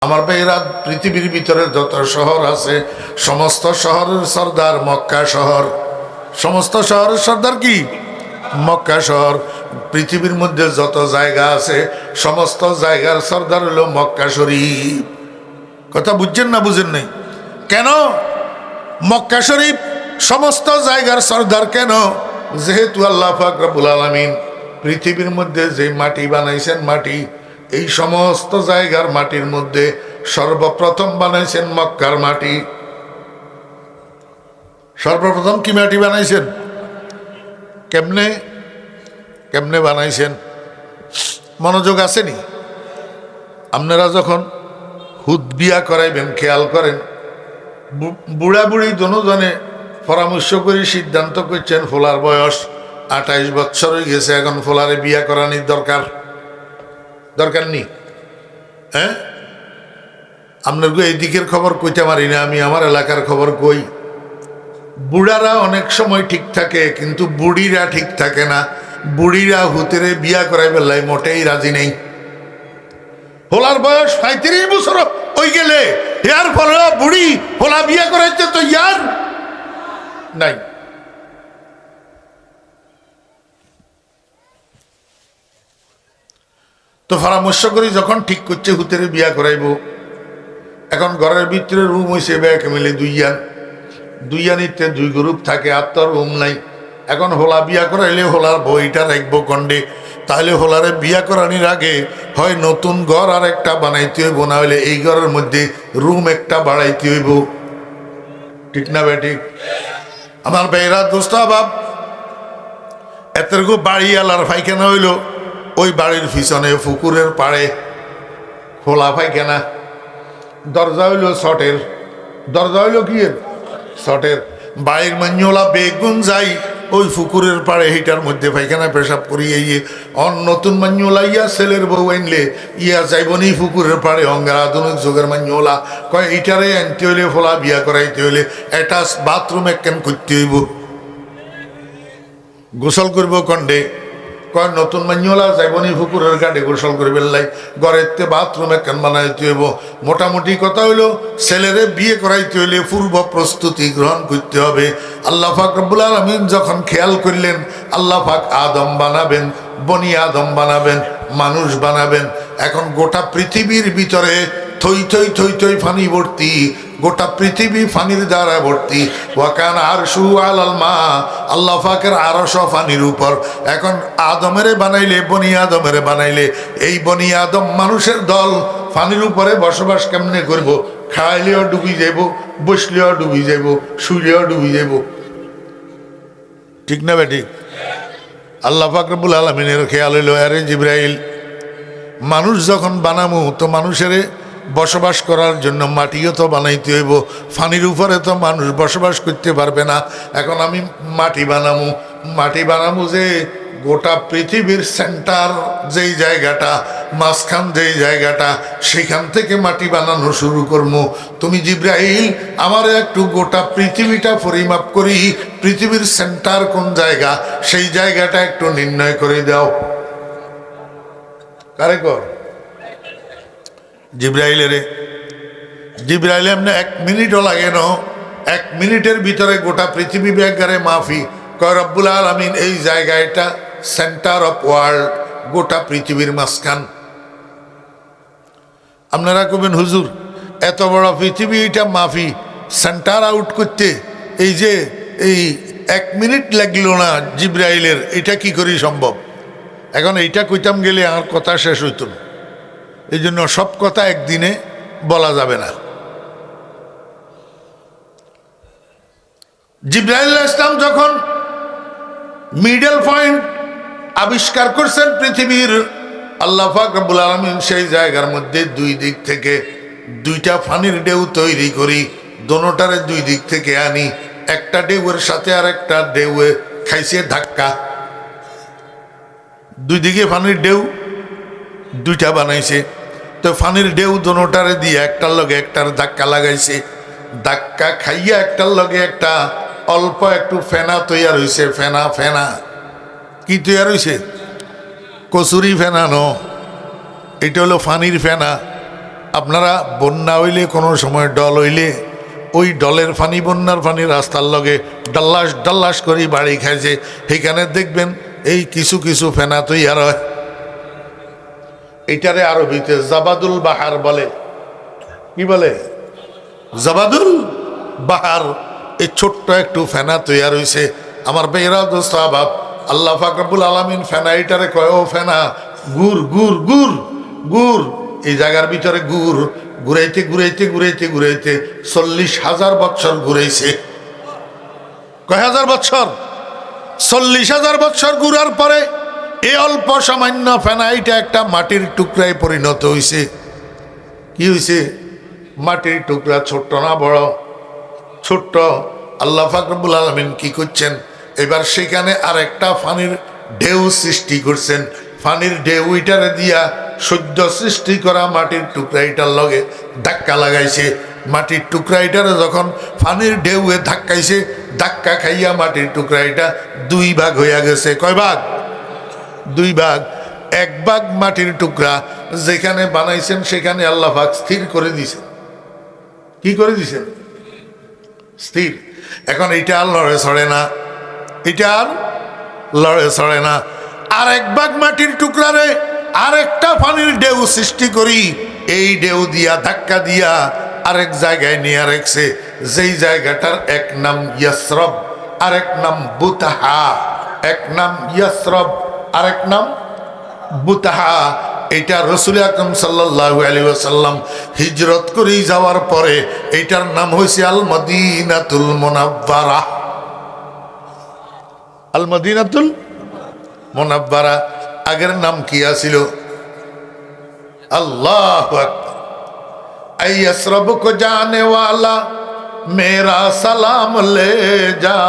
আমার ভাইয়েরা, পৃথিবীর ভিতরে যত শহর আছে সমস্ত শহরের সর্দার মক্কা শহর। সমস্ত শহরের সর্দার কি? মক্কা শহর। পৃথিবীর মধ্যে যত জায়গা আছে সমস্ত জায়গার সর্দার হলো মক্কা শরীফ। কথা বুঝছেন না বুঝেন নাই? কেন মক্কা শরীফ সমস্ত জায়গার সর্দার? কেন? যেহেতু আল্লাহ পাক রব্বুল আলামিন পৃথিবীর মধ্যে যে মাটি বানাইছেন, মাটি এই সমস্ত জায়গার মাটির মধ্যে সর্বপ্রথম বানাইছেন মক্কার মাটি। সর্বপ্রথম কি মাটি বানাইছেন? কেমনে কেমনে বানাইছেন? মনোযোগ আসেনি? আপনারা যখন হুদ বিয়া করাইবেন খেয়াল করেন, বুড়া বুড়ি দুজনে পরামর্শ করে সিদ্ধান্ত করছেন ফোলার বয়স 28 বছর হয়ে গেছে, এখন ফোলারে বিয়া করানির দরকার নেই। হ্যাঁ, আপনার এই দিকের খবর কইতে পারি না, আমি আমার এলাকার খবর কই। বুড়ারা অনেক সময় ঠিক থাকে কিন্তু বুড়িরা ঠিক থাকে না। বুড়িরা হুতেরে বিয়া করাই বেলায় মোটেই রাজি নেই। ফোলার বয়স 35 বছর ওই গেলে ইয়ার ফলা বুড়ি ফোলা বিয়া করাইতে তো ইয়ার নাই। তো পরামর্শ করি যখন ঠিক করছে হুতেরে বিয়া করাইব, এখন ঘরের ভিতরে রুম হয়েছে ব্যাগ মিলে দুইয়ানিতে 2 গ্রুপ থাকে, আর তো রুম নাই। এখন হোলা বিয়া করাইলে হোলার বইটা রাখবো কন্ডে, তাহলে হোলারে বিয়া করানির আগে হয় নতুন ঘর আর একটা বানাইতে হইব, না হইলে এই ঘরের মধ্যে রুম একটা বাড়াইতে হইব। ঠিক না বেঠিক? আমার ভাইরা দোস্ত বাপ, এতটুকু বাড়িওয়ালার পায়খানা হইল ওই বাড়ির পিছনে পুকুরের পাড়ে খোলা পায়খানা। দরজা হইল শটের, দরজা হইল কি শটের। বাড়ির মান্যলা বেগুন যাই ওই পুকুরের পাড়ে হিটার মধ্যে পায়খানা পেশাব করিয়ে নতুন মান্যলা ইয়া ছেলের বউ আনলে ইয়া যাইবনি পুকুরের পাড়ে। অঙ্গের আধুনিক যুগের মান্যলা কয় ইটারে আনতে হইলে ফোলা বিয়া করাইতে হইলে অ্যাটাচ বাথরুম একখান করতে হইব, গোসল করবো কন্ডে। কয় নতুন মান্যলা যাইবনি পুকুরের ঘাটে গোসল করে বেললাই, ঘরেতে বাথরুম একখান বানাইতে হইব। মোটামুটি কথা হইল ছেলেরে বিয়ে করাইতে হইলে পূর্ব প্রস্তুতি গ্রহণ করতে হবে। আল্লাহ পাক রব্বুল আলামিন যখন খেয়াল করলেন আল্লাহ পাক আদম বানাবেন, বনি আদম বানাবেন, মানুষ বানাবেন। এখন গোটা পৃথিবীর ভিতরে থই থই থই থই ফানি ভর্তি, গোটা পৃথিবী ফানির দ্বারা ভর্তি। ওয়াকান আরশু আলাল মা, আল্লাহ পাকের আরশ ফানির উপর। এখন আদমেরে বানাইলে, বনি আদমেরে বানাইলে, এই বনি আদম মানুষের দল ফানির উপরে বসবাস কেমনে করব? খাইলেও ডুবি যাইব, বসলেও ডুবি যাইব, শুইলেও ডুবি যাইব। ঠিক না বেঠিক? আল্লাহ পাক রব্বুল আলামিনের খেয়াল হইল, আরে জিবরাইল, মানুষ যখন বানামু তো মানুষের বসবাস করার জন্য মাটিও তো বানাইতে হইব, ফানির উপরে তো মানুষ বসবাস করতে পারবে না। এখন আমি মাটি বানামু যে গোটা পৃথিবীর সেন্টার যেই জায়গাটা, মাঝখান যেই জায়গাটা, সেখান থেকে মাটি বানানো শুরু করবো। তুমি জিবরাইল আমার একটু গোটা পৃথিবীটা পরিমাপ করি, পৃথিবীর সেন্টার কোন জায়গা সেই জায়গাটা একটু নির্ণয় করে দাও। কারে কর? জিবরাইলের। জিবরাইল এমনি 1 মিনিটও লাগে না, 1 মিনিটের ভিতরে গোটা পৃথিবী ব্যাগারে মাফি। কয় রব্বুল আলামিন এই জায়গাটা সেন্টার অফ ওয়ার্ল্ড, গোটা পৃথিবীর মাঝখান। আপনারা কবেন হুজুর এত বড় পৃথিবী এটা মাফি সেন্টার আউট করতে এই যে এই 1 মিনিট লাগলো না জিবরাইলের, এটা কি করে সম্ভব? এখন এইটা কইতাম গেলে আমার কথা শেষ হইত না, এই জন্য সব কথা একদিনে বলা যাবে না। জিবরাইল ইসলাম যখন মিডল পয়েন্ট আবিষ্কার করছেন পৃথিবীর, আল্লাহ পাক রব্বুল আলামিন সেই জায়গার মধ্যে 2 দিক থেকে 2টা ফানির ঢেউ তৈরি করি, দোনোটারে 2 দিক থেকে আনি। একটা ঢেউয়ের সাথে আর একটা ঢেউয়ে খাইছে ধাক্কা, 2 দিকে ফানির ঢেউ 2টা বানাইছে। তো ফানির ঢেউ দোনোটারে দিয়ে একটার লগে একটার ধাক্কা লাগাইছে, ধাক্কা খাইয়া একটার লগে একটা অল্প একটু ফেনা তৈয়ার হয়েছে। ফেনা কি তৈয়ার হয়েছে? কচুরি ফেনা ন, এটা হলো ফানির ফেনা। আপনারা বন্যা হইলে কোনো সময় ডল হইলে ওই ডলের পানি বন্যার পানি রাস্তার লগে ডাল্লাস ডাল্লাস করি বাড়ি খাইছে সেখানে দেখবেন এই কিছু কিছু ফেনা তৈয়ার হয়। এটারে আরবিতে জাবাদুল বাহার বলে। কি বলে? জাবাদুল বাহার। এই ছোট্ট একটু ফেনা তৈয়ার হয়েছে। আমার বেহরা দোস্ত আবাব আল্লাহ পাক রব্বুল আলামিন ফেনা এটারে কয়, ও ফেনা গুড় গুড় গুড় গুড়। এই জায়গার ভিতরে গুড় ঘুরাইতে ঘুরাইতে ঘুরাইতে ঘুরাইতে 40,000 বছর ঘুরাইছে। কয় হাজার বছর? 40,000 বছর ঘুরার পরে এই অল্প সামান্য ফেনাইটা একটা মাটির টুকরায় পরিণত হয়েছে। কি হয়েছে? মাটির টুকরা। ছোট্ট না বড়? ছোট্ট। আল্লাহ পাক রব্বুল আলামিন কি করছেন? এবার সেখানে আর একটা পানির ঢেউ সৃষ্টি করছেন। পানির ঢেউ ইটারে দিয়া সদ্য সৃষ্টি করা মাটির টুকরা এটার লগে ধাক্কা লাগাইছে। মাটির টুকরা এটারে যখন পানির ঢেউয়ে ধাক্কাইছে, ধাক্কা খাইয়া মাটির টুকরা এটা 2 ভাগ হইয়া গেছে। কয় ভাগ? 2 ভাগ। 1 ভাগ মাটির টুকরা যেখানে বানাইছেন সেখানে আল্লাহ পাক স্থির করে দিয়েছেন। কি করে দিয়েছেন? স্থির। এখন এটা আর লড়ে ছড়ে না, এটা আর লড়ে ছড়ে না। আর 1 ভাগ মাটির টুকরারে আর একটা পানির ঢেউ সৃষ্টি করি, এই ঢেউ দিয়া ধাক্কা দিয়া আরেক জায়গায় নিয়ে রাখছে। যেই জায়গাটার এক নাম ইয়াসরব, আরেক নাম বুতাহা। এক নাম ইয়াসরব, আরেক নাম বুতাহা। এটা রাসূল আকরাম সাল্লাল্লাহু আলাইহি ওয়াসাল্লাম হিজরত করে যাওয়ার পরে এটার নাম হয়েছে আল মদিনাতুল মুনাওয়ারা। আল মদিনাতুল মুনাওয়ারা। আগের নাম কি আছিল? আল্লাহু আকবার। আইয়াসরব কো জানে ওয়ালা মেরা সালাম লে যা,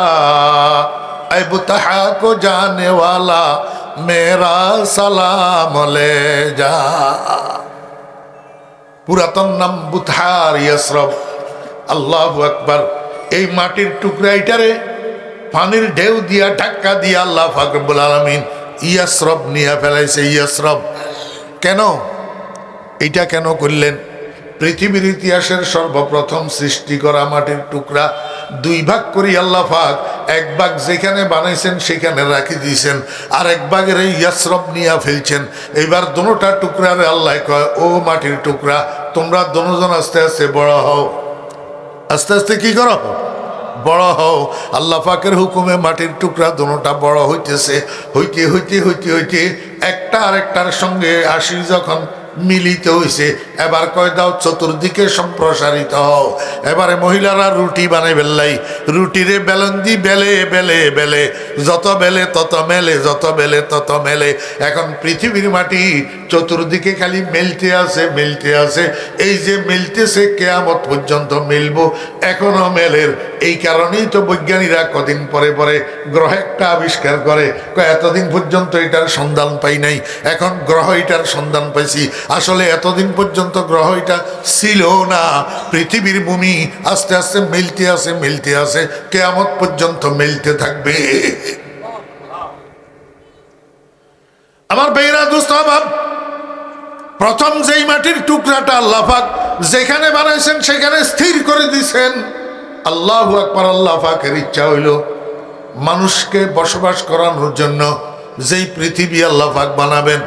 আই বুতাহা কো জানে ওয়ালা মেরা সালাম লে যা। পুরাতন নাম বুতহার ইয়াসরব। আল্লাহু আকবার। এই মাটির টুকরা এটারে পানির ঢেউ দিয়া ধাক্কা দিয়া আল্লাহ পাক রব্বুল আলামিন ইয়াসরব নিয়ে ফেলাইছে। ইয়াসরব কেন? এটা কেন করলেন? পৃথিবীর ইতিহাসের সর্বপ্রথম সৃষ্টি করা মাটির টুকরা 2 ভাগ করি আল্লাহ পাক। 1 ভাগ যেখানে বানাইছেন সেখানে রাখি দিয়েছেন, আর 1 ভাগের এই ইয়াসরব নিয়ে ফেলছেন। এবার দোনোটা টুকরারে আল্লাহ কয়, ও মাটির টুকরা তোমরা দোনোজন আস্তে আস্তে বড় হও। আস্তে আস্তে কি করো? বড় হও। আল্লাহ পাকের হুকুমে মাটির টুকরা দোনোটা বড় হইতেছে। হইতে হইতে হইতে হইতে একটা আরেকটার সঙ্গে আসি যখন মিলিত হইছে, এবার কয় দাও চতুর্দিকে সম্প্রসারিত হও। এবারে মহিলারা রুটি বানাই বেললাই। রুটিরে বেলন্দি বেলে বেলে বেলে, যত বেলে তত মেলে, যত বেলে তত মেলে। এখন পৃথিবীর মাটি চতুর্দিকে খালি মেলতে আছে মেলতে আছে। এই যে মেলতেছে কেয়ামত পর্যন্ত মিলবো, এখনো মেলের। এই কারণেই তো বৈজ্ঞানিকরা কদিন পরে পরে গ্রহ একটা আবিষ্কার করে। এতদিন পর্যন্ত এটার সন্ধান পাই নাই, এখন গ্রহ এটার সন্ধান পাইছি। আসলে এতদিন পর্যন্ত গ্রহ এটা ছিল না। পৃথিবীর ভূমি আস্তে আস্তে মিলতে আছে মিলতে আছে, কিয়ামত পর্যন্ত মিলতে থাকবে। আমার বেরা দোস্ত বাপ, প্রথম যেই মাটির টুকরাটা আল্লাহ পাক যেখানে বানাইছেন সেখানে স্থির করে দিয়েছেন। আল্লাহু আকবার। আল্লাহ পাকের ইচ্ছা হইল মানুষকে বসবাস করানোর জন্য যেই পৃথিবী আল্লাহ পাক বানাবেন,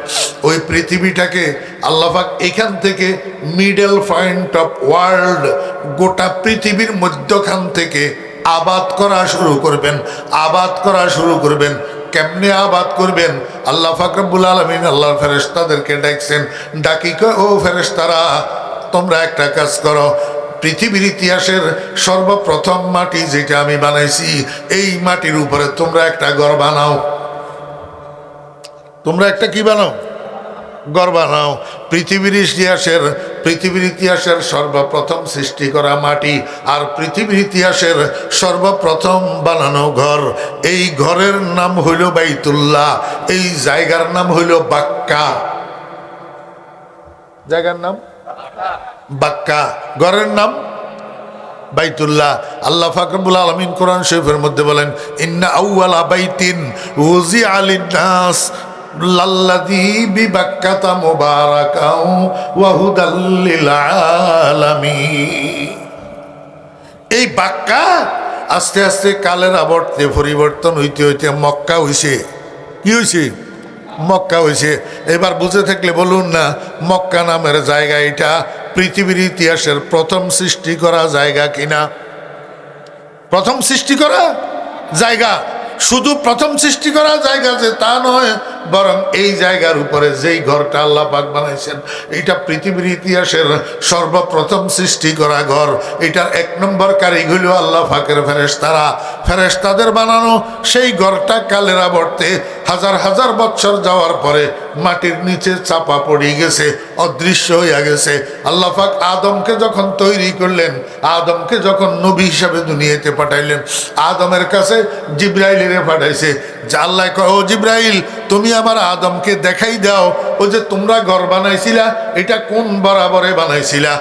ওই পৃথিবীটাকে আল্লাহ পাক এখান থেকে মিডল পয়েন্ট অফ ওয়ার্ল্ড, গোটা পৃথিবীর মধ্যখান থেকে আবাদ করা শুরু করবেন। আবাদ করা শুরু করবেন। কেমনে আবাদ করবেন? আল্লাহ পাক রব্বুল আলামিন আল্লাহর ফেরেশতাদেরকে ডাকছেন। ডাকি কয়, ও ফেরেশতারা তোমরা একটা কাজ করো, পৃথিবীর ইতিহাসের সর্বপ্রথম মাটি যেটা আমি বানাইছি, এই মাটির উপরে তোমরা একটা ঘর বানাও। তোমরা একটা কি বানাও? ঘর বানাও। পৃথিবীর ইতিহাসের সর্বপ্রথম সৃষ্টি করা মাটি আর পৃথিবীর ইতিহাসের সর্বপ্রথম বানানো ঘর, এই ঘরের নাম হইল বাইতুল্লাহ। এই জায়গার নাম হইল বাক্কা। জায়গার নাম বাক্কা, ঘরের নাম বাইতুল্লাহ। আল্লাহ পাক রব্বুল আলামিন কোরআন শরীফের মধ্যে বলেন, ইন্না আউওয়ালা বাইতিন উযিআ লিন-নাস লাল্লাযী বিবাক্কাতা মুবারাকাও ওয়া হুদাল লিল আলামিন। এই বাক্কা আস্তে আস্তে কালের আবর্তে পরিবর্তন হইতে হইতে মক্কা হইছে। কি হইছে? মক্কা হইছে। এবার বুঝে থাকলে বলুন না, মক্কা নামের জায়গা এটা পৃথিবীর ইতিহাসের প্রথম সৃষ্টি করা জায়গা কিনা? প্রথম সৃষ্টি করা জায়গা। শুধু প্রথম সৃষ্টি করা জায়গা যে তা নয়, বরং এই জায়গার উপরে যেই ঘরটা আল্লাহ পাক বানাইছেন, এটা পৃথিবীর ইতিহাসের সর্বপ্রথম সৃষ্টি করা ঘর। এটার এক নম্বর কারিগর হলো আল্লাহ পাকের ফেরেশতারা। ফেরেশতাদের বানানো সেই ঘরটা কালের আবর্তে হাজার হাজার বছর যাওয়ার পরে মাটির নিচে চাপা পড়ে গেছে, অদৃশ্য হইয়া গেছে। আল্লাহ পাক আদমকে যখন তৈরি করলেন, আদমকে যখন নবী হিসাবে দুনিয়াতে পাঠাইলেন, আদমের কাছে জিব্রাইলের পাঠাইছে। যে আল্লাহ কয়, ও জিব্রাইল, তুমি আমার আদমকে দেখাই দাও, ও যে তোমরা ঘর বানাইছিলা এটা কোন বরাবরে বানাইছিলা,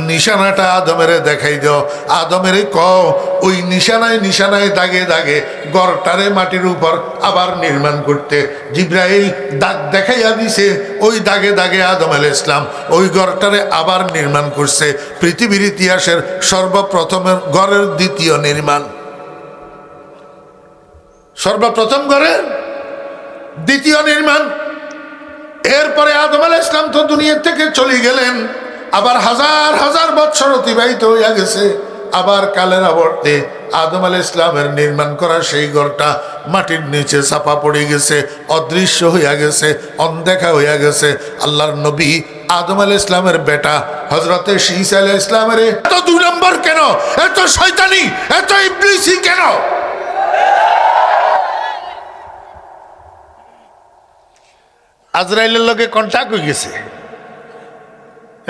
নিশানাটা আদমের দেখাই দাও। আদমের কও ওই নিশানায় নিশানায় দাগে দাগে ঘরটারে মাটির উপর আবার নির্মাণ করতে। জিব্রাইল দাগ দেখাইয়া দিছে, ওই দাগে দাগে আদম আলাইহিস সালাম ওই ঘরটারে আবার নির্মাণ করছে। পৃথিবীর ইতিহাসের সর্বপ্রথমের ঘরের দ্বিতীয় নির্মাণ, সর্বপ্রথম ঘরের দ্বিতীয় নির্মাণ। এরপরে আদম আলাইহিস সালাম তো দুনিয়া থেকে চলে গেলেন, আবার হাজার হাজার বছর অতিবাহিত হইয়া গেছে। আবার কালের আবর্তে আদম আলাইহিস সালামের নির্মাণ করা সেই ঘরটা মাটির নিচে চাপা পড়ে গেছে, অদৃশ্য হইয়া গেছে, অনদেখা হইয়া গেছে। আল্লাহর নবী আদম আলাইহিস সালামের বেটা হযরতে ঈসা আলাইহিস সালামের এত দুই নম্বর কেন, এত শয়তানি, এত ইবলিসি কেন? আজরাইলের লগে কন্টাক্ট হয়ে গেছে।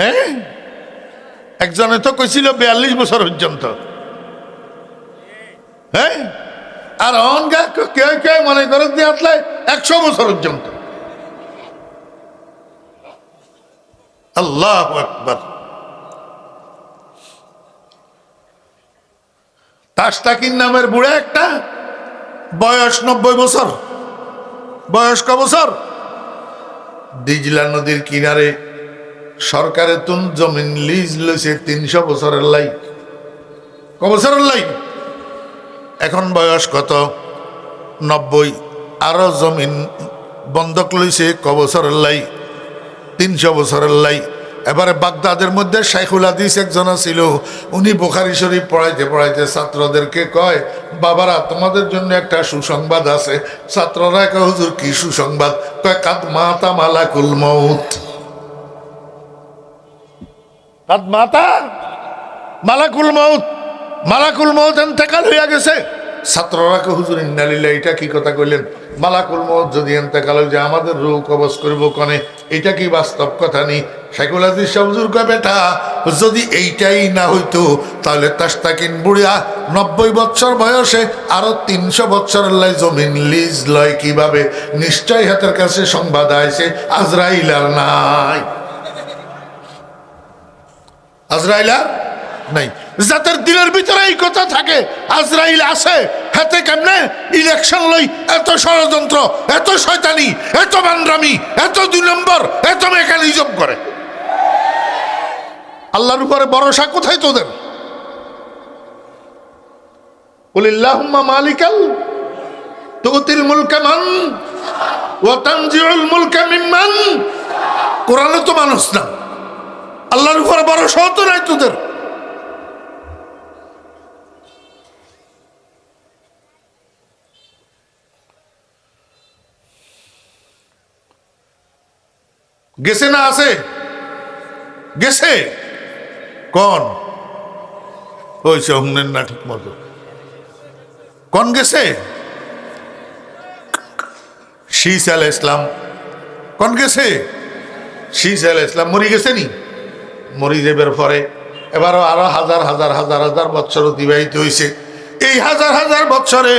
হ্যাঁ, একজনে তো কইছিল 42 বছর পর্যন্ত। হ্যাঁ, আর অনগা কেউ কেউ মনে করে দিয়ে আসলে 100 বছর পর্যন্ত। আল্লাহু আকবার। তাশতাকিন নামের বুড়া একটা, বয়স 90 বছর। বয়স ক বছর? দিজলা নদীর কিনারে সরকারে তুন জমিন লিজ লইছে 300 বছরের লাই। ক বছরের লাই? এখন বয়স কত? 90। আরো জমিন বন্ধক লইছে ক বছরের লাই? 300 বছরের লাই। এবারে বাগদাদের মধ্যে শাইখুল হাদিস একজন ছিল, উনি বুখারী শরীফ পড়াইতে পড়াইতে ছাত্রদেরকে কয়, বাবারা তোমাদের জন্য একটা সুসংবাদ আছে। ছাত্ররা কয়, হুজুর কি সুসংবাদ? কয়, কাদ মাতা মালাকুল মউত। কাদ মাতা মালাকুল মউত, মালাকুল মউত ইন্তেকাল হইয়া গেছে। ছাত্ররা কয়, হুজুর ইন্না লিল্লাহি, এটা কি কথা কইলেন? মালাকুল মউত যদি ইন্তেকাল হয়ে যায় আমাদের রূহ কবজ করবো কনে? এটা কি বাস্তব কথা নেই? শাইখুল হাদিস হুজুর কয়, বেটা যদি এইটাই না হইতো তাহলে তাশতাকিন বুড়িয়া 90 বছর বয়সে আরো 300 বছরের লাই জমিন লিজ লয় কিভাবে? নিশ্চয় হাতের কাছে সংবাদ আইছে আজরাইল আর নাই। আজরাইল আর নাই। যাদের দিলের ভিতরে এই কথা থাকে আজরাইল আছে, হাতে কেমনে ইলেকশন লই এত ষড়যন্ত্র, এত শয়তানি, এত বান্দ্রামি, এত 2 নম্বর, এত মেকানিজম করে। আল্লাহর উপরে ভরসা কোথায় তোদের? কুলিল্লাহুম্মা মালিকাল তুতিল মুলকা মান ওয়া তানজিউল মুলকা মিম্মান। কোরআনে তো মানুষ না, আল্লাহর উপরে ভরসা তো নাই তোদের। গেছে না আছে? গেছে। কোন হয়েছে? হুমনেন না ঠিক মতো। কোন গেছে? শীস আলাইহিস সালাম। কোন গেছে? শীস আলাইহিস সালাম মরি গেছে নি? মরি যাবার পরে এবারও আরো হাজার হাজার হাজার হাজার বছর অতিবাহিত হয়েছে। এই হাজার হাজার বছরে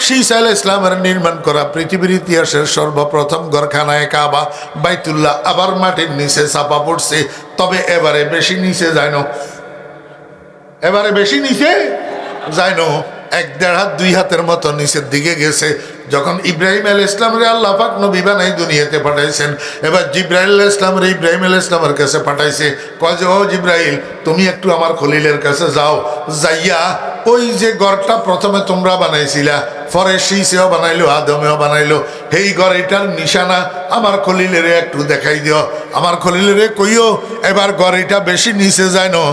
শীস আলাইহিস সালামের নির্মাণ করা পৃথিবীর ইতিহাসের সর্বপ্রথম ঘরখানায় কাবা বাইতুল্লাহ আবার মাটির নিচে চাপা পড়ছে। তবে এবারে বেশি নিচে যায় না, এবারে বেশি নিচে যায় না। এক দেড় হাত দুই হাতের মতো নিচের দিকে গেছে। যখন ইব্রাহিম আলাইহিস সালামরে আল্লাহ পাক নবী বানাই দুনিয়াতে পাঠাইছেন, এবার জিব্রাইল আলাইহিস সালামরে ইব্রাহিম আলাইহিস সালামের কাছে পাঠাইছে। কয় যে ও জিব্রাইল, তুমি একটু আমার খলিলের কাছে যাও, যাইয়া ওই যে ঘরটা প্রথমে তোমরা বানাইছিলা, পরে শীষেও বানাইলো, আদমেও বানাইলো, এই ঘর এটার নিশানা আমার খলিলের একটু দেখাই দিও। আমার খলিলের কইও এবার ঘর এটা বেশি নিচে যায় না,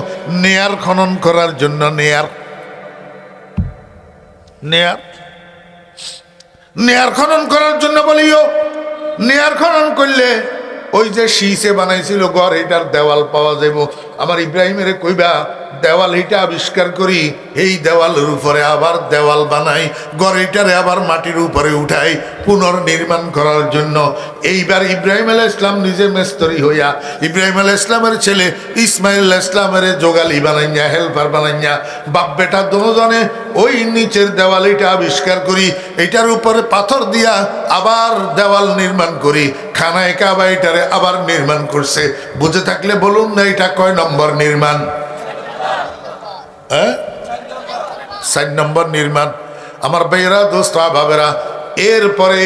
নেয়ার খনন করার জন্য নেয়ার খনন করার জন্য বলিও। নেয়ার খনন করলে ওই যে শীষে বানাইছিল ঘর এটার দেওয়াল পাওয়া যাব। আমার ইব্রাহিমের কইবা দেওয়াল এটা আবিষ্কার করি, এই দেওয়ালের উপরে আবার দেওয়াল বানাই, ঘর এটারে আবার মাটির উপরে উঠাই পুনর্নির্মাণ করার জন্য। এইবার ইব্রাহিম আলাইহিস সালাম নিজে মেস্তরি হইয়া ইব্রাহিম আলাইহিস সালামের ছেলে ইসমাইল আলাইহিস সালামের যোগালি বানাইয়া, হেল্পার বানাইয়া, বাপ বেটা দুজনে ওই নিচের দেওয়াল এটা আবিষ্কার করি, এটার উপরে পাথর দিয়া আবার দেওয়াল নির্মাণ করি, খানায় কাবা এটারে আবার নির্মাণ করছে। বুঝে থাকলে বলুন না এটা কয় নম্বর নির্মাণ? 4 নম্বর নির্মাণ। আমার ভাইয়েরা, দোস্ত ভাবেরা, এরপরে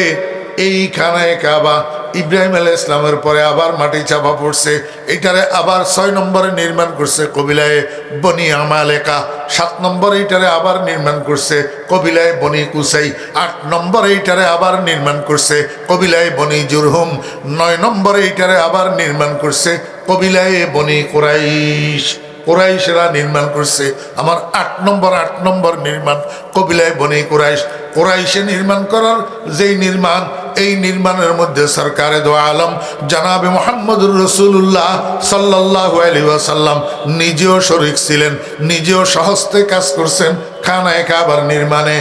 এই খানায় কাবা ইব্রাহিম আলাইহিস সালামের পরে আবার মাটি চাপা পড়ছে, এটারে আবার 6 নম্বরে নির্মাণ করছে কবিলায় বনি আমালেকা। 7 নম্বরে এইটারে আবার নির্মাণ করছে কবিলায় বনি কুসাই। 8 নম্বরে এইটারে আবার নির্মাণ করছে কবিলায় বনি জুরহুম। 9 নম্বরে এইটারে আবার নির্মাণ করছে কবিলায় বনি কুরাইশ। কুরাইশরা নির্মাণ করছে। আমার 8 নম্বর নির্মাণ কবিলায় বনি কুরাইশ। কুরাইশে নির্মাণ করার যেই নির্মাণ, এই নির্মাণের মধ্যে সরকারে দো আলম জনাবে মুহাম্মদুর রাসূলুল্লাহ সাল্লাল্লাহু আলাইহি ওয়াসাল্লাম নিজেও শরীক ছিলেন, নিজেও সহস্তে কাজ করছেন খানায়ে কাবার নির্মাণে।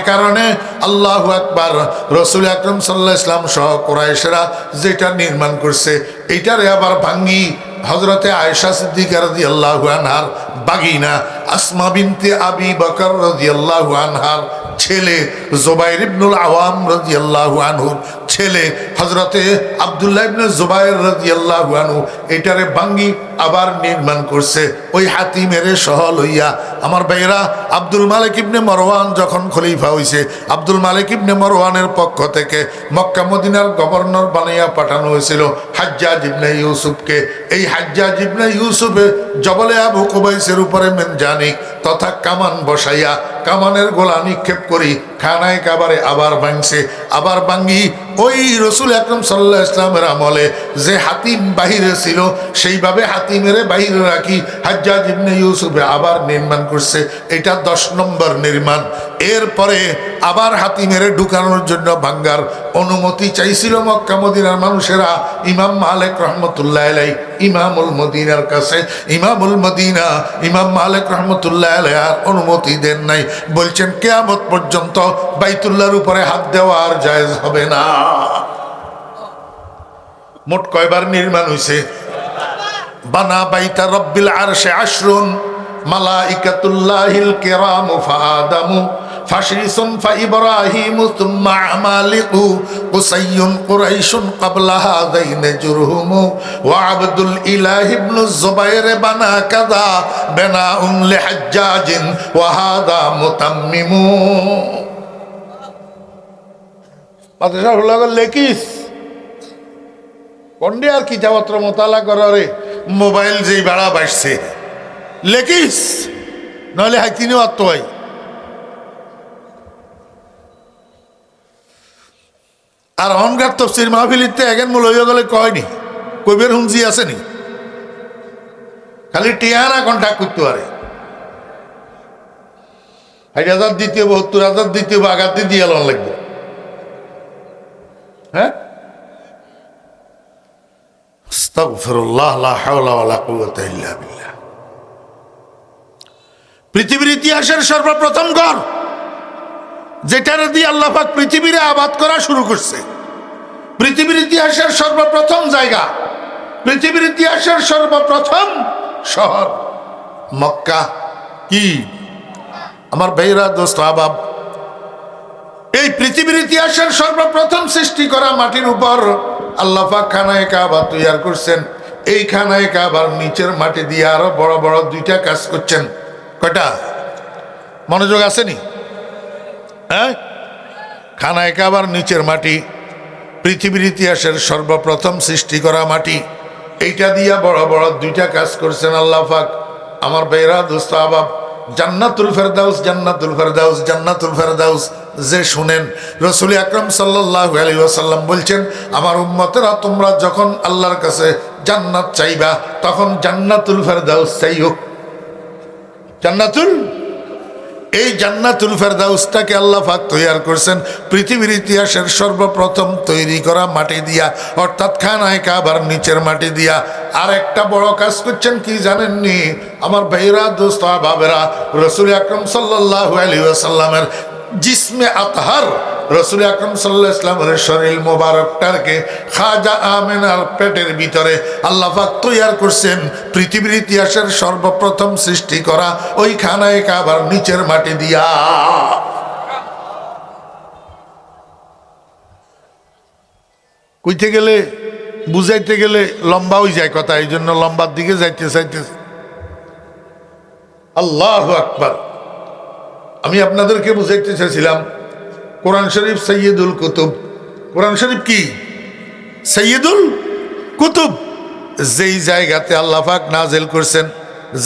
কারণে আল্লাহু আকবার, রাসূল আকরাম সাল্লাল্লাহু আলাইহি ওয়াসাল্লাম সহ কুরাইশরা যেটা নির্মাণ করছে এইটারে আবার ভাঙ্গি হযরতে আয়েশা সিদ্দিকা রাদিয়াল্লাহু আনহার বাগিনা আসমা বিনতে আবি বকর রাদিয়াল্লাহু আনহার ছেলে জুবাইর ইবনুল আওয়াম রাদিয়াল্লাহু আনহুর ছেলে হযরতে আব্দুল্লাহ ইবনে জুবাইর রাদিয়াল্লাহু আনহু এটারে ভাঙ্গি আবার নির্মাণ করছে ওই হাতিমের সহ লইয়া। আমার ভাইরা, আব্দুল মালিক ইবনে মারওয়ান যখন খলিফা হইছে, আব্দুল মালিক ইবনে মারওয়ানের পক্ষ থেকে মক্কা মদিনার গভর্নর বানাইয়া পাঠানো হয়েছিল হাজ্জাজ ইবনে ইউসুফকে। এই হাজ্জাজ ইবনে ইউসুফে জবলে আবু কুবাইসের উপরে মেনজানিক তথা কামান বসাইয়া কামানের গোলা নিক্ষেপ করি খানায় কাবারে আবার ভাঙছে। আবার ভাঙ্গি ওই রসুল আকরাম সাল্লাল্লাহু আলাইহি ওয়াসাল্লামের আমলে যে হাতিম বাহিরে ছিল সেইভাবে হাতিমের বাহিরে রাখি হাজ্জাজ ইবনে ইউসুফে আবার নির্মাণ করছে। এটা 10 নম্বর নির্মাণ। এরপরে আবার হাতিমের ঢুকানোর জন্য ভাঙ্গার অনুমতি চাইছিল মক্কা মদিনার মানুষেরা ইমাম মালিক রহমতুল্লাহ আলাইহি ইমামুল মদিনার কাছে। ইমামুল মদিনা ইমাম মালিক রহমতুল্লাহ আলাইহি আর অনুমতি দেন নাই, বলছেন কিয়ামত পর্যন্ত বাইতুল্লাহর উপরে হাত দেওয়া আর জায়েজ হবে না। মোট কয়বার নির্মাণ হয়েছে? বানা বাইতা রব্বিল আরশে আশরুন মালাইকাতুল্লাহিল কিরামু ফাআদামু ফাশিসুন ফাইব্রাহিমু সুম্মা আমালিকু কুসাইয়ুন কুরাইশুন ক্বাবলা হাযাইন জুরহুমু ওয়া আবদুল ইলাহি ইবনু যুবাইর বানা কাযা বানাউন লিহাজ্জাজিন ওয়া হাযা মুতাম্মিমু। মাদ্রাসা হলো লেকিস কন্ডে আর কি যাবত্র মোতালা করে মোবাইল যেই ভাড়া বাড়ছে লেকিস, নইলে হাইতিনিও আত্ম হয়। আর অনগার তফসির মাহফিলিতে এগেন মূল হইয়া গেলে কয়নি কইবের হুমজি আসেনি, খালি টিয়ারা কন্ট্যাক্ট করতে পারে। 60,000 দ্বিতীয় 72,000 দ্বিতীয় আঘাত দিয়ে লন লাগবে। হ্যাঁ, আস্তাগফিরুল্লাহ লা হাওলা ওয়ালা কুওয়াতা ইল্লা বিল্লাহ। পৃথিবীর ইতিহাসের সর্বপ্রথম ঘর যেটার দিয়ে আল্লাহ পাক পৃথিবীরে আবাদ করা শুরু করছে, পৃথিবীর ইতিহাসের সর্বপ্রথম জায়গা, পৃথিবীর ইতিহাসের সর্বপ্রথম শহর মক্কা। কি আমার ভাইরা, দোস্ত আহবাব, এই পৃথিবীর ইতিহাসের সর্বপ্রথম সৃষ্টি করা মাটির উপর আল্লাহ পাক খানায়ে কাবা তৈরি করছেন। এই খানায়ে কাবার নিচের মাটি দিয়ে আরো বড় বড় 2টা কাজ করছেন। কয়টা? মনোযোগ আসেনি? হ্যাঁ, খানায় কাবার নিচের মাটি পৃথিবীর ইতিহাসের সর্বপ্রথম সৃষ্টি করা মাটি। এইটা দিয়া বড় বড় দুইটা কাজ করছেন আল্লাহ পাক। আমার বেরা দোস্ত আবাব, জান্নাতুল ফেরদাউস, জান্নাতুল ফেরদাউস, জান্নাতুল ফেরদাউস যে শুনেন, রসুল আকরাম সাল্লাল্লাহু আলাইহি ওয়াসাল্লাম বলছেন, আমার উম্মতেরা তোমরা যখন আল্লাহর কাছে জান্নাত চাইবা তখন জান্নাতুল ফেরদাউস চাইও। জান্নাতুল, এই জান্নাতুল ফেরদাউসটাকে আল্লাহ পাক তৈয়ার করছেন পৃথিবীর ইতিহাসের সর্বপ্রথম তৈরি করা মাটি দিয়া, অর্থাৎ খানায় কাবার নিচের মাটি দিয়া। আর একটা বড় কাজ করছেন কি জানেননি আমার ভাইরা দোস্ত বাবেরা? রসুল আকরাম সাল্লাল্লাহু আলাইহি ওয়াসাল্লামের জিসমে আতহার, রসুল আকরাম সাল্লাল্লাহু আলাইহি ওয়াসাল্লামের শরীর মোবারকটাকে খাজা আমেনার পেটের ভিতরে আল্লাহ পাক তৈয়ার করছেন পৃথিবীর ইতিহাসের সর্বপ্রথম সৃষ্টি করা ওই খানায় কাবার নিচের মাটি দিয়া। কইতে গেলে বুঝাইতে গেলে লম্বা হয়ে যায় কথা, এই জন্য লম্বার দিকে যাইতে চাইতেছে। আল্লাহু আকবার। আমি আপনাদেরকে বুঝাইতে চাইছিলাম কোরআন শরীফ সৈয়দুল কুতুব। কোরআন শরীফ কি? সৈয়দুল কুতুব। যেই জায়গাতে আল্লাহ পাক নাজিল করছেন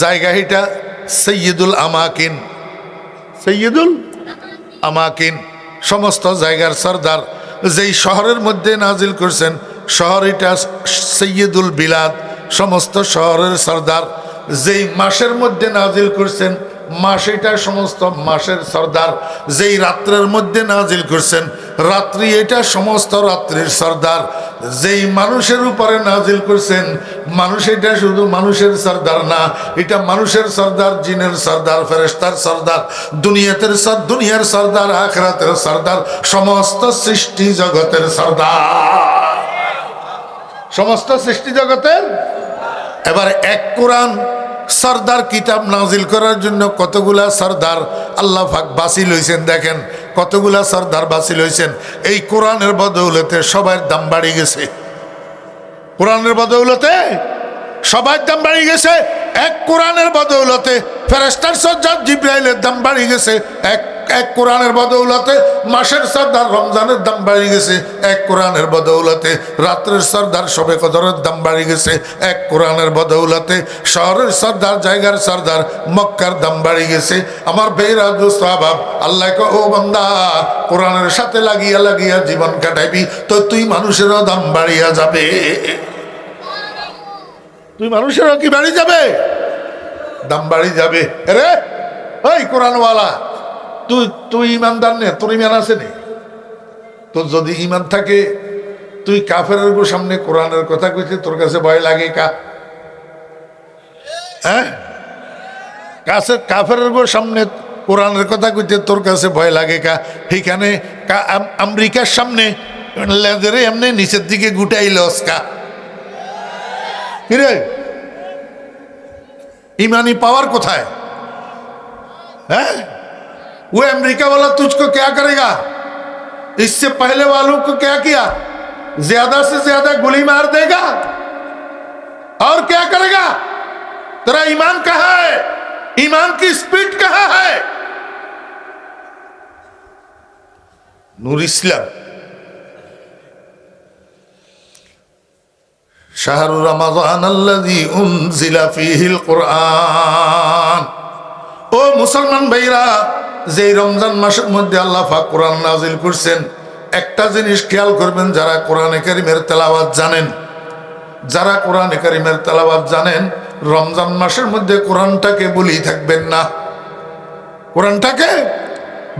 জায়গা এটা সৈয়দুল আমাকিন। সৈয়দুল আমাকিন, সমস্ত জায়গার সর্দার। যেই শহরের মধ্যে নাজিল করছেন শহর এটা সৈয়দুল বিলাদ, সমস্ত শহরের সর্দার। যেই মাসের মধ্যে নাজিল করছেন মাস এটা সমস্ত মাসের সর্দার। যেই রাত্রের মধ্যে নাজিল করছেন রাত্রি এটা সমস্ত রাত্রির সর্দার। যেই মানুষের উপরে নাজিল করছেন মানুষ এটা শুধু মানুষের সর্দার না, এটা মানুষের সর্দার, জিনের সর্দার, ফেরেশতার সর্দার, দুনিয়ার সর্দার, আখিরাতের সর্দার, সমস্ত সৃষ্টি জগতের সর্দার, সমস্ত সৃষ্টি জগতের। এবার এক কোরআন সর্দার কিতাব নাজিল করার জন্য কতগুলা সর্দার আল্লাহ পাক বাছি লইছেন। দেখেন কতগুলা সর্দার বাছি লইছেন। এই কোরআনের বদৌলতে সবার দাম বাড়ি গেছে। কোরআনের বদৌলতে সবার দাম বাড়ি গেছে। এক কোরআনের বদৌলতে ফেরেশতার সর্দার জিবরাইলের দাম বাড়ি গেছে। এক কোরআনের বদৌলতে মাসের সর্দার রমজানের দাম বাড়ি গেছে। এক কোরআনের বদৌলতে রাত্রের সর্দার শবে কদরের দাম বাড়ি গেছে। এক কোরআনের বদৌলতে শহরের সর্দার, জায়গার সর্দার মক্কার দাম বাড়ি গেছে। আমার বেরা দোস্ত আবাব, আল্লাহ কো ও বান্দা কোরআনের সাথে লাগিয়া লাগিয়া জীবন কাটাইবি তো তুই মানুষেরও দাম বাড়িয়া যাবে। তুই মানুষেরও কি বাড়ি যাবে? দাম বাড়ি যাবে। রে ওই কোরআনওয়ালা, তুই ইমানদার নে? তোর ইমান আছে নে? তোর যদি ইমান থাকে তুই কাফেরের সামনে কোরআনের কথা কইতে তোর কাছে ভয় লাগে কা? হ্যাঁ, কাফেরের সামনে কোরআনের কথা কইতে তোর কাছে ভয় লাগে কা? সেইখানে আমেরিকার সামনে লেজারে এমনি নিচের দিকে গুটাইল কা? কিরে ईमानी पावर कोথায়? है वो अमेरिका वाला तुझको क्या करेगा? इससे पहले वालों को क्या किया? ज्यादा से ज्यादा गोली मार देगा और क्या करेगा? तेरा ईमान कहाँ है? ईमान की स्पिरिट कहाँ है? नूर इस्लाम শাহরু রমাদান আল্লাযী উনজিলা ফীহিল কুরআন। ও মুসলমান ভাইরা, যে রমজান মাসের মধ্যে আল্লাহ পাক কোরআন নাজিল করছেন, একটা জিনিস খেয়াল করবেন, যারা কোরআনে কারীমের তেলাওয়াত জানেন, যারা কোরআনে কারীমের তেলাওয়াত জানেন, রমজান মাসের মধ্যে কোরআনটাকে ভুলেই থাকবেন না। কোরআনটাকে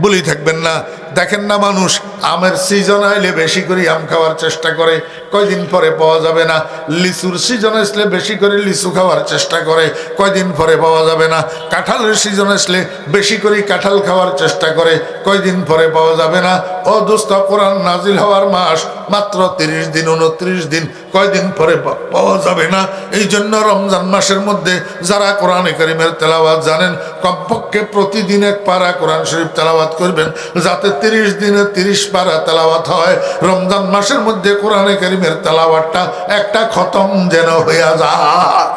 ভুলেই থাকবেন না। দেখেন না মানুষ আমের সিজন আইলে বেশি করে আম খাওয়ার চেষ্টা করে, কয়দিন পরে পাওয়া যাবে না। লিচুর সিজন আসলে বেশি করে লিচু খাওয়ার চেষ্টা করে, কয়দিন পরে পাওয়া যাবে না। কাঁঠালের সিজন আসলে বেশি করে কাঁঠাল খাওয়ার চেষ্টা করে, কয়দিন পরে পাওয়া যাবে না। ও দোস্ত, কোরআন নাজিল হওয়ার মাস মাত্র 30 দিন, 29 দিন, কয়দিন পরে পাওয়া যাবে না। এই জন্য রমজান মাসের মধ্যে যারা কোরআনে কারীমের তেলাওয়াত জানেন, কমপক্ষে প্রতিদিন এক পারা কোরআন শরীফ তেলাওয়াত করবেন, যাতে 30 দিনে 30 পারা তেলাওয়াত হয়। রমজান মাসের মধ্যে কোরআনে কারীমের তেলাওয়াতটা একটা খতম যেন হইয়া যায়,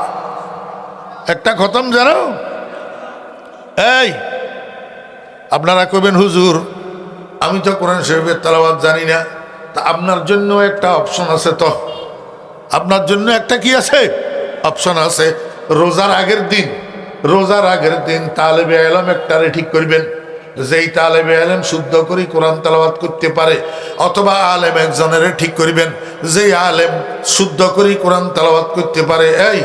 একটা খতম যেন। এই আপনারা কবেন হুজুর আমি তো কোরআন শরীফের তেলাওয়াত জানি না। তা আপনার জন্য একটা অপশন আছে, তো আপনার জন্য একটা কি আছে, অপশন আছে। রোজার আগের দিন তালেবে ইলম একটারে ঠিক করবেন, যেই তালেবে ইলম শুদ্ধ করে কোরআন তেলাওয়াত করতে পারে, অথবা আলেম একজনের ঠিক করবেন যেই আলেম শুদ্ধ করে কোরআন তেলাওয়াত করতে পারে। এই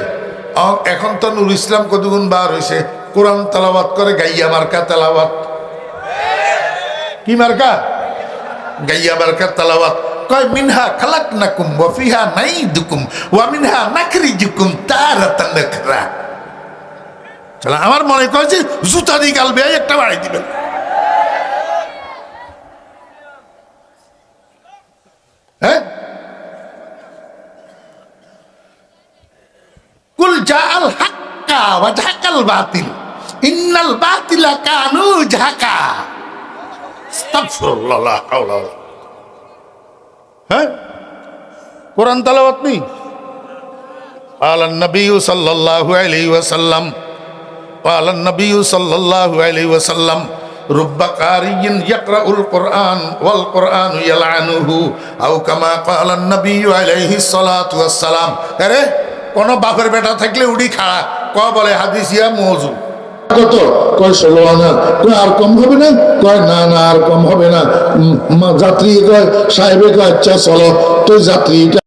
এখন তো নুর ইসলাম কতগুণ বার হয়েছে, কোরআন তেলাওয়াত করে গাইয়া মার্কা তেলাওয়াত। কি মার্কা? গাইয়া মার্কা তেলাওয়াত। কয় মিনহা খালাকনাকুম ওয়া ফিহা নাইদুকুম ওয়া মিনহা নাখরিজুকুম তারাতান নাখরা। চলা আমার মনে কয় যে জুতা দিয়ে গালবে একটা বাড়ি দিবেন। হ্যাঁ, কুল জাআল হাক্কা ওয়া যাহাকাল বাতিল ইন্নাল বাতিলা কানু যাহাকা। আস্তাগফিরুল্লাহ লা হাওলা। হ্যাঁ, কোরআন তেলাওয়াত নেই। قال النبي صلى الله عليه وسلم قال النبي صلى الله عليه وسلم رب قارئ يقرأ القرآن والقرآن يلعنه أو كما قال النبي عليه الصلاة والسلام। আরে কোন বাপের বেটা থাকলে উড়ি খাড়া ক বলে হাদিস ইয়া মওযু। কত? কয় 16 আনা। কয় আর কম হবে না? কয় না না আর কম হবে না। যাত্রী কয় সাহেবে কয় আচ্ছা চলো। তো যাত্রীটা